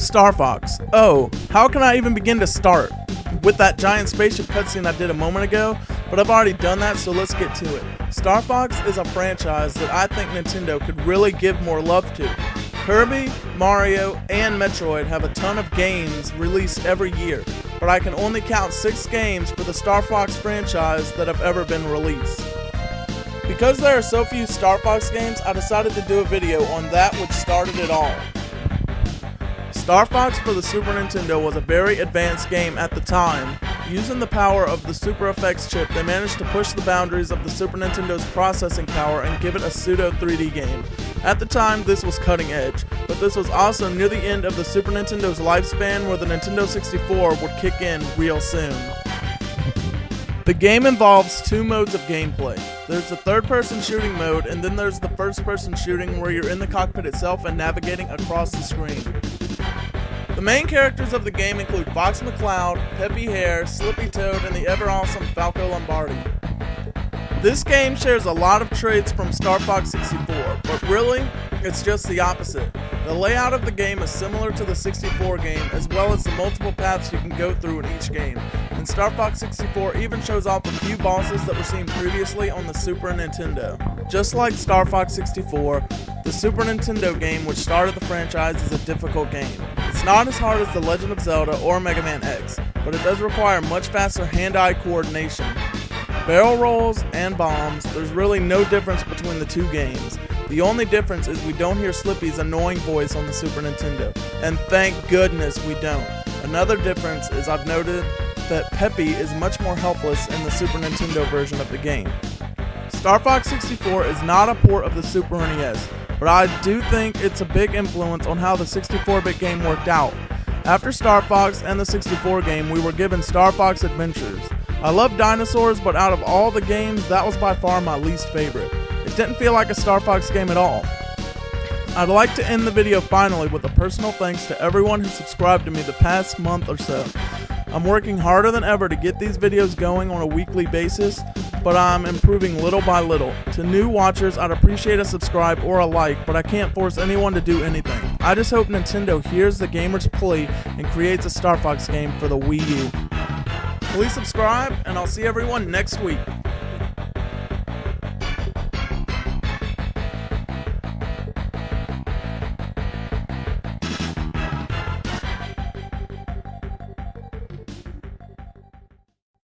Starfox. Oh, how can I even begin to start? With that giant spaceship cutscene I did a moment ago, but I've already done that, so let's get to it. Starfox is a franchise that I think Nintendo could really give more love to. Kirby, Mario, and Metroid have a ton of games released every year, but I can only count 6 games for the Starfox franchise that have ever been released. Because there are so few Starfox games, I decided to do a video on that which started it all. Starfox for the Super Nintendo was a very advanced game at the time. Using the power of the Super FX chip, they managed to push the boundaries of the Super Nintendo's processing power and give it a pseudo 3D game. At the time, this was cutting edge, but this was also near the end of the Super Nintendo's lifespan, where the Nintendo 64 would kick in real soon. The game involves 2 modes of gameplay. There's the third-person shooting mode, and then there's the first-person shooting where you're in the cockpit itself and navigating across the screen. The main characters of the game include Fox McCloud, Peppy Hare, Slippy Toad, and the ever-awesome Falco Lombardi. This game shares a lot of traits from Star Fox 64, but really, it's just the opposite. The layout of the game is similar to the 64 game, as well as the multiple paths you can go through in each game. And Star Fox 64 even shows off a few bosses that were seen previously on the Super Nintendo. Just like Star Fox 64, the Super Nintendo game which started the franchise is a difficult game. It's not as hard as The Legend of Zelda or Mega Man X, but it does require much faster hand-eye coordination. Barrel rolls and bombs, there's really no difference between the 2 games. The only difference is we don't hear Slippy's annoying voice on the Super Nintendo, and thank goodness we don't. Another difference is I've noted that Peppy is much more helpless in the Super Nintendo version of the game. Star Fox 64 is not a port of the Super NES, but I do think it's a big influence on how the 64-bit game worked out. After Star Fox and the 64 game, we were given Star Fox Adventures. I love dinosaurs, but out of all the games, that was by far my least favorite. It didn't feel like a Star Fox game at all. I'd like to end the video finally with a personal thanks to everyone who subscribed to me the past month or so. I'm working harder than ever to get these videos going on a weekly basis, but I'm improving little by little. To new watchers, I'd appreciate a subscribe or a like, but I can't force anyone to do anything. I just hope Nintendo hears the gamer's plea and creates a Star Fox game for the Wii U. Please subscribe, and I'll see everyone next week.